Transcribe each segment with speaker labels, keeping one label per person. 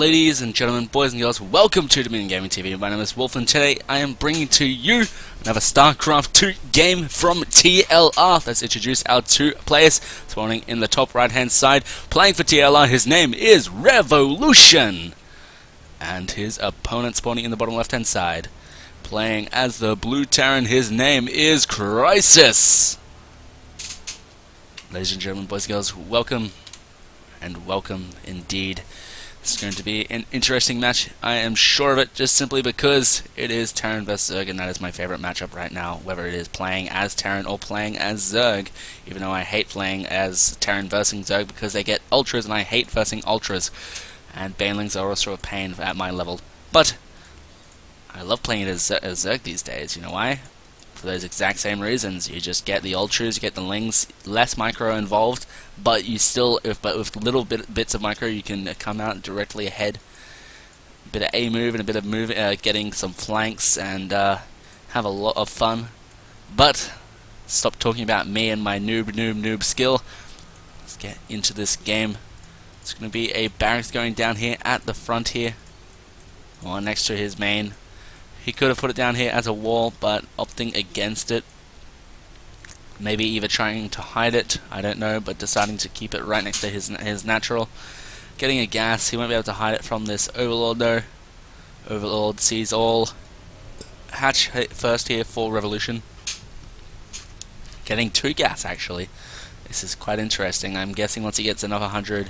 Speaker 1: Ladies and gentlemen, boys and girls, welcome to Dominion Gaming TV. My name is Wolf, and today I am bringing to you another Starcraft 2 game from TLR. Let's introduce our two players. Spawning in the top right hand side, playing for TLR, his name is Revolution. And his opponent spawning in the bottom left hand side, playing as the Blue Terran, his name is Crysis. Ladies and gentlemen, boys and girls, welcome, and welcome indeed. It's going to be an interesting match, I am sure of it, just simply because it is Terran vs Zerg, and that is my favorite matchup right now, whether it is playing as Terran or playing as Zerg, even though I hate playing as Terran versus Zerg because they get ultras and I hate versing ultras, and banelings are also a pain at my level. But I love playing it as Zerg these days. You know why? For those exact same reasons. You just get the ultras, you get the lings, less micro involved, but you still, with little bits of micro, you can come out directly ahead. A bit of A move and a bit of move, getting some flanks, and have a lot of fun. But stop talking about me and my noob skill. Let's get into this game. It's going to be a barracks going down here at the front here, or next to his main. He could have put it down here as a wall, but opting against it. Maybe either trying to hide it, I don't know, but deciding to keep it right next to his natural. Getting a gas, he won't be able to hide it from this Overlord though. Overlord sees all. Hatch hit first here for Revolution. Getting 2 gas actually. This is quite interesting. I'm guessing once he gets another 100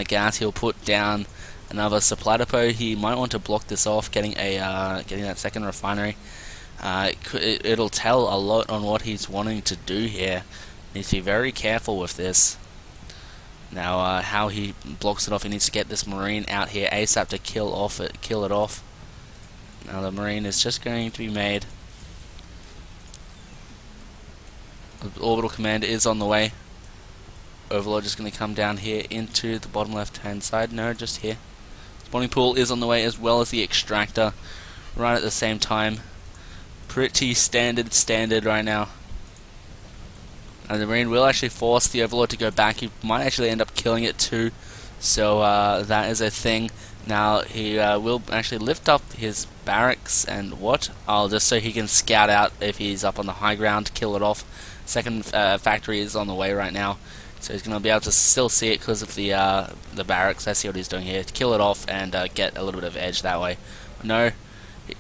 Speaker 1: gas, he'll put down another supply depot. He might want to block this off, getting that second refinery. It'll tell a lot on what he's wanting to do here. Needs to be very careful with this. Now, how he blocks it off, he needs to get this Marine out here ASAP to kill it off. Now the Marine is just going to be made. The orbital command is on the way. Overlord just going to come down here into the bottom left hand side. No, just here. Spawning pool is on the way, as well as the extractor right at the same time. Pretty standard right now. And the Marine will actually force the Overlord to go back. He might actually end up killing it too, so that is a thing. Now he will actually lift up his barracks and what? Oh, just so he can scout out if he's up on the high ground, kill it off. Second factory is on the way right now. So he's going to be able to still see it because of the barracks. I see what he's doing here. Kill it off and get a little bit of edge that way. No.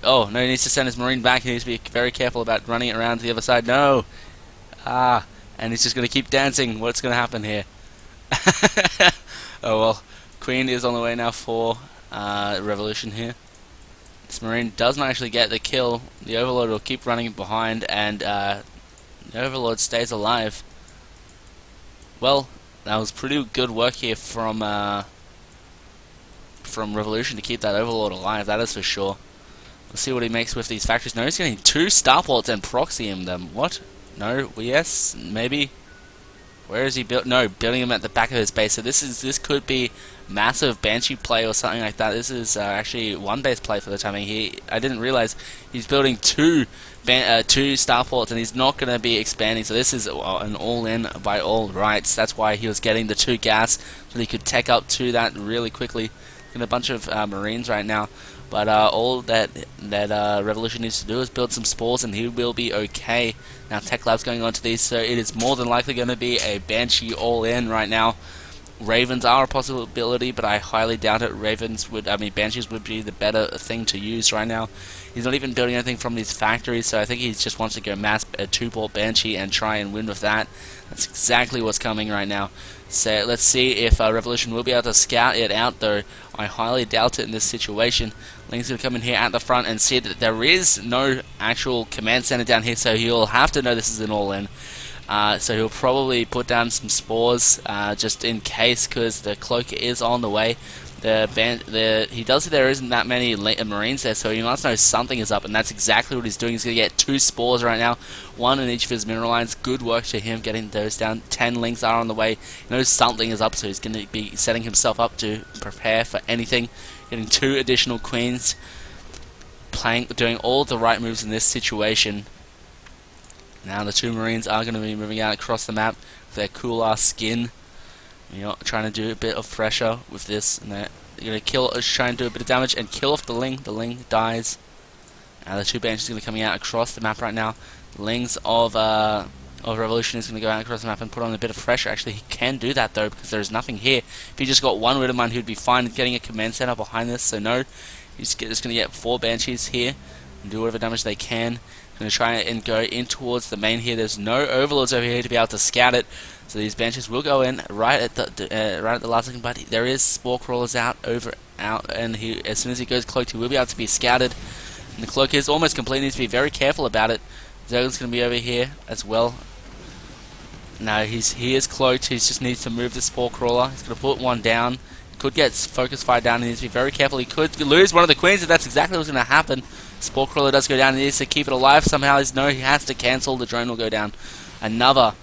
Speaker 1: Oh, no, he needs to send his Marine back. He needs to be very careful about running it around to the other side. No! And he's just going to keep dancing. What's going to happen here? Oh, well. Queen is on the way now for Revolution here. This Marine doesn't actually get the kill. The Overlord will keep running behind, and the Overlord stays alive. Well, that was pretty good work here from Revolution to keep that Overlord alive, that is for sure. We'll see what he makes with these factories. No, he's getting 2 starports and proxying them. What? No? Yes? Maybe? Where is he built? No, building them at the back of his base. So this could be massive Banshee play or something like that. This is actually 1 base play for the timing. I didn't realize he's building 2 starports, and he's not going to be expanding. So this is an all-in by all rights. That's why he was getting the 2 gas, so he could tech up to that really quickly. Getting a bunch of Marines right now. But all that Revolution needs to do is build some spores, and he will be okay. Now Tech Lab's going on to these, so it is more than likely going to be a Banshee all-in right now. Ravens are a possibility, but I highly doubt it. Banshees would be the better thing to use right now. He's not even building anything from these factories, so I think he just wants to go mass a 2-port Banshee and try and win with that. That's exactly what's coming right now. So let's see if Revolution will be able to scout it out, though. I highly doubt it in this situation. Link's going to come in here at the front and see that there is no actual command center down here, so he'll have to know this is an all-in. So he'll probably put down some spores just in case, because the cloak is on the way. He does see there isn't that many Marines there, so he must know something is up, and that's exactly what he's doing. He's going to get 2 spores right now, 1 in each of his mineral lines. Good work to him getting those down. 10 links are on the way. He knows something is up, so he's going to be setting himself up to prepare for anything. Getting 2 additional queens, doing all the right moves in this situation. Now the 2 Marines are going to be moving out across the map with their cool ass skin. You know, trying to do a bit of pressure with this and that. gonna kill, try and do a bit of damage and kill off the Ling. The Ling dies. The two Banshees are gonna be coming out across the map right now. The Lings of Revolution is gonna go out across the map and put on a bit of pressure. Actually, he can do that though because there's nothing here. If he just got one Widowmine, he would be fine getting a command center behind this. So no, he's just gonna get 4 Banshees here and do whatever damage they can. Going to try and go in towards the main here. There's no overlords over here to be able to scout it, so these Banshees will go in right at the last second. But there is Spore Crawlers out, and he, as soon as he goes cloaked, he will be able to be scouted. And the cloak is almost complete. He needs to be very careful about it. Zergling's going to be over here as well. No, he is cloaked. He just needs to move the Spore Crawler. He's going to put one down. Could get focus fire down. He needs to be very careful. He could lose one of the queens, and that's exactly what's going to happen. Spore Crawler does go down. He needs to keep it alive somehow. He has to cancel. The drone will go down. Another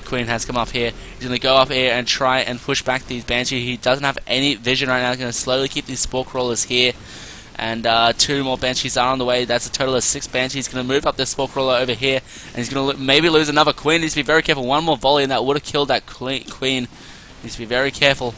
Speaker 1: queen has come up here. He's going to go up here and try and push back these Banshee. He doesn't have any vision right now. He's going to slowly keep these Spore Crawlers here. And 2 more Banshees are on the way. That's a total of 6 Banshees. He's going to move up this Spore Crawler over here. And he's going to maybe lose another queen. He needs to be very careful. One more volley and that would have killed that queen. He needs to be very careful.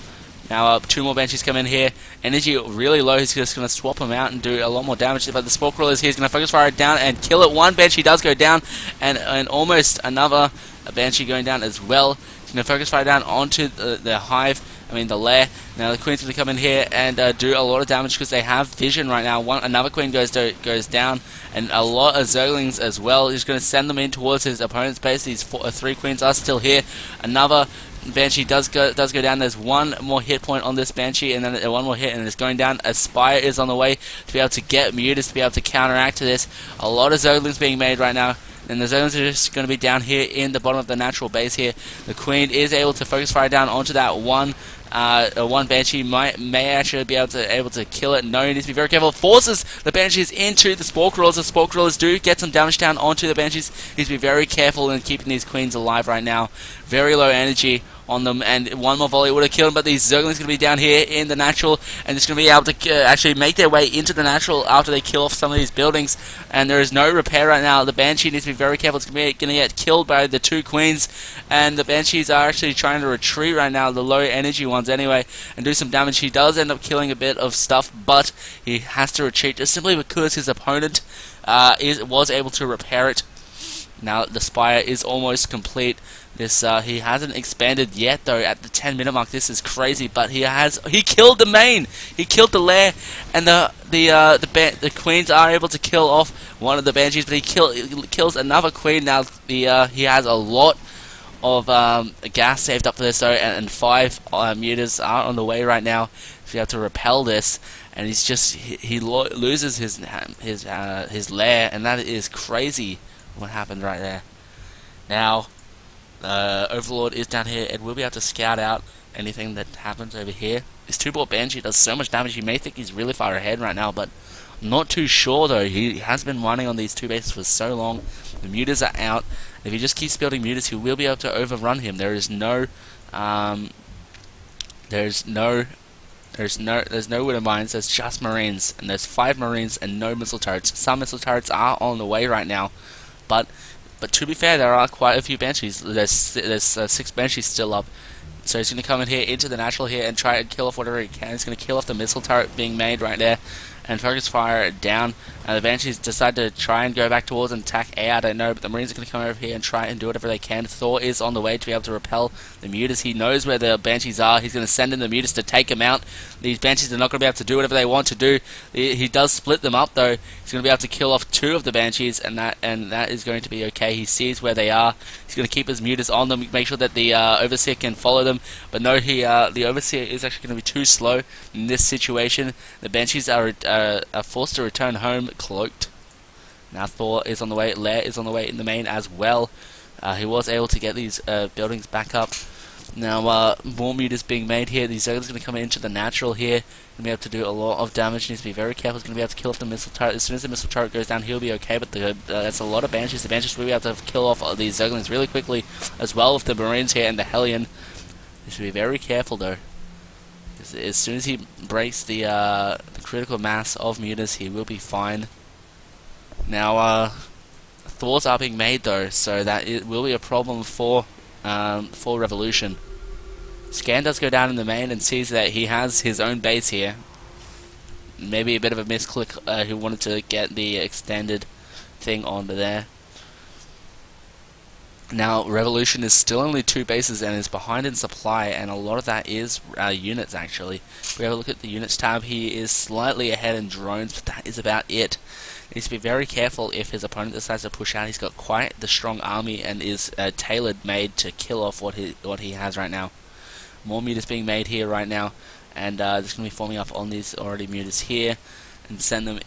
Speaker 1: Now 2 more Banshees come in here. Energy really low. He's just going to swap them out and do a lot more damage. But the Spore Crawler is here. He's going to focus fire it down and kill it. One Banshee does go down. And almost another Banshee going down as well. He's going to focus fire down onto the hive. The lair. Now the Queen's going to come in here and do a lot of damage because they have vision right now. Another Queen goes down. And a lot of Zerglings as well. He's going to send them in towards his opponent's base. These 3 Queens are still here. Another Banshee does go down. There's one more hit point on this Banshee, and then one more hit, and it's going down. A Spire is on the way to be able to get Mutas, to be able to counteract to this. A lot of Zerglings being made right now, and the Zerglings are just going to be down here in the bottom of the natural base here. The Queen is able to focus fire down onto that one Banshee. May actually be able to kill it. No, he needs to be very careful. Forces the Banshees into the Spore Crawlers. The Spore Crawlers do get some damage down onto the Banshees. He needs to be very careful in keeping these Queens alive right now. Very low energy on them, and one more volley would have killed him, but these Zerglings are going to be down here in the natural, and just going to be able to actually make their way into the natural after they kill off some of these buildings, and there is no repair right now. The Banshee needs to be very careful. It's going to get killed by the 2 Queens, and the Banshees are actually trying to retreat right now, the low energy ones anyway, and do some damage. He does end up killing a bit of stuff, but he has to retreat just simply because his opponent was able to repair it. Now the Spire is almost complete. He hasn't expanded yet though at the 10-minute mark. This is crazy, but he killed the main. He killed the lair, and the Queens are able to kill off one of the Banshees, but he kills another Queen. Now he has a lot of gas saved up for this though, and 5 Mutas are on the way right now to be able to repel this. And he loses his lair, and that is crazy. What happened right there? Now, Overlord is down here and will be able to scout out anything that happens over here. This 2-bot Banshee does so much damage. You may think he's really far ahead right now, but I'm not too sure though. He has been running on these 2 bases for so long. The Mutas are out. If he just keeps building Mutas, he will be able to overrun him. There's no Widow Mines. There's just Marines, and there's 5 Marines and no missile turrets. Some missile turrets are on the way right now. But to be fair, there are quite a few Banshees. There's 6 Banshees still up. So he's going to come in here into the natural here and try and kill off whatever he can. He's going to kill off the missile turret being made right there and focus fire down. The Banshees decide to try and go back towards and attack A. I don't know, but the Marines are going to come over here and try and do whatever they can. Thor is on the way to be able to repel the Mutas. He knows where the Banshees are. He's going to send in the Mutas to take them out. These Banshees are not going to be able to do whatever they want to do. He does split them up though. He's going to be able to kill off 2 of the Banshees, and that is going to be okay. He sees where they are. He's going to keep his Mutas on them, make sure that the Overseer can follow them. But no, the Overseer is actually going to be too slow in this situation. The Banshees are forced to return home cloaked. Now Thor is on the way. Lair is on the way in the main as well. He was able to get these buildings back up. Now more Mutas being made here. These Zerglings are going to come into the natural here. Going to be able to do a lot of damage. Needs to be very careful. He's going to be able to kill off the missile turret. As soon as the missile turret goes down, he'll be okay. But that's a lot of Banshees. The Banshees will be able to kill off these Zerglings really quickly, as well with the Marines here and the Hellion. He should be very careful though. As soon as he breaks the critical mass of Mutas, he will be fine. Now, Thors are being made though, so that it will be a problem for Revolution. Scan does go down in the main and sees that he has his own base here. Maybe a bit of a misclick, who wanted to get the extended thing onto there. Now, Revolution is still only 2 bases and is behind in supply, and a lot of that is units, actually. If we have a look at the units tab, he is slightly ahead in drones, but that is about it. He needs to be very careful if his opponent decides to push out. He's got quite the strong army and is tailored made to kill off what he has right now. More mutas being made here right now, and just going to be forming up on these already mutas here, and send them,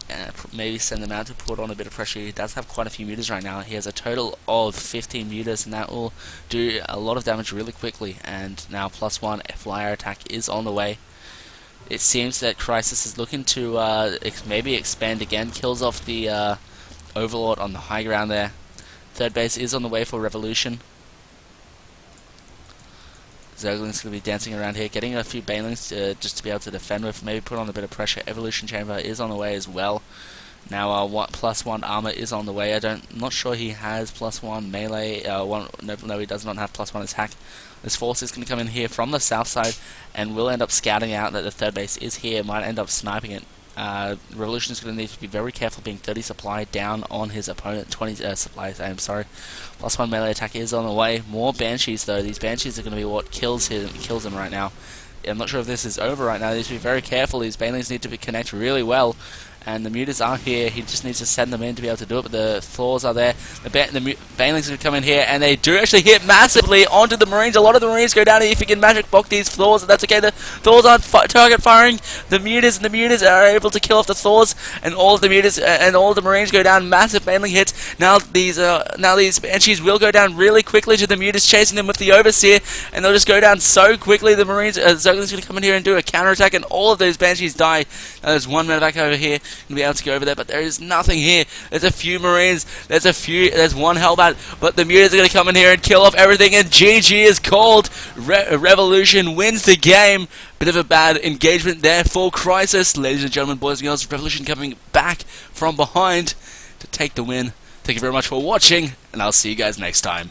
Speaker 1: maybe send them out to put on a bit of pressure. He does have quite a few mutas right now. He has a total of 15 mutas, and that will do a lot of damage really quickly. And now +1 flyer attack is on the way. It seems that Crysis is looking to maybe expand again, kills off the Overlord on the high ground there. Third base is on the way for Revolution. Zergling's going to be dancing around here, getting a few Banelings just to be able to defend with, maybe put on a bit of pressure. Evolution Chamber is on the way as well. Now +1 armor is on the way. I'm not sure he has +1 melee. No, he does not have +1 attack. This force is going to come in here from the south side, and will end up scouting out that the third base is here. Might end up sniping it. Revolution is going to need to be very careful, being 30 supply down on his opponent. 20 supplies, I'm sorry. +1 melee attack is on the way. More Banshees though. These Banshees are going to be what kills him right now. I'm not sure if this is over right now. He needs to be very careful. These Banelings need to connect really well. And the mutas are here. He just needs to send them in to be able to do it. But the Thors are there. The Banelings can come in here, and they do actually hit massively onto the Marines. A lot of the Marines go down if you can magic block these Thors. And that's okay. The Thors aren't target firing the mutas, and the mutas are able to kill off the Thors. And all of the mutas and all of the Marines go down. Massive Baneling hits. Now these Banshees will go down really quickly to the mutas, chasing them with the Overseer, and they'll just go down so quickly. The Marines, Zergling's going to come in here and do a counterattack, and all of those Banshees die. Now there's one medevac over here. Going to be able to go over there, but there is nothing here. There's a few Marines, there's one Hellbat, but the mutas are going to come in here and kill off everything, and GG is called. Revolution wins the game. Bit of a bad engagement there for Crysis. Ladies and gentlemen, boys and girls, Revolution coming back from behind to take the win. Thank you very much for watching, and I'll see you guys next time.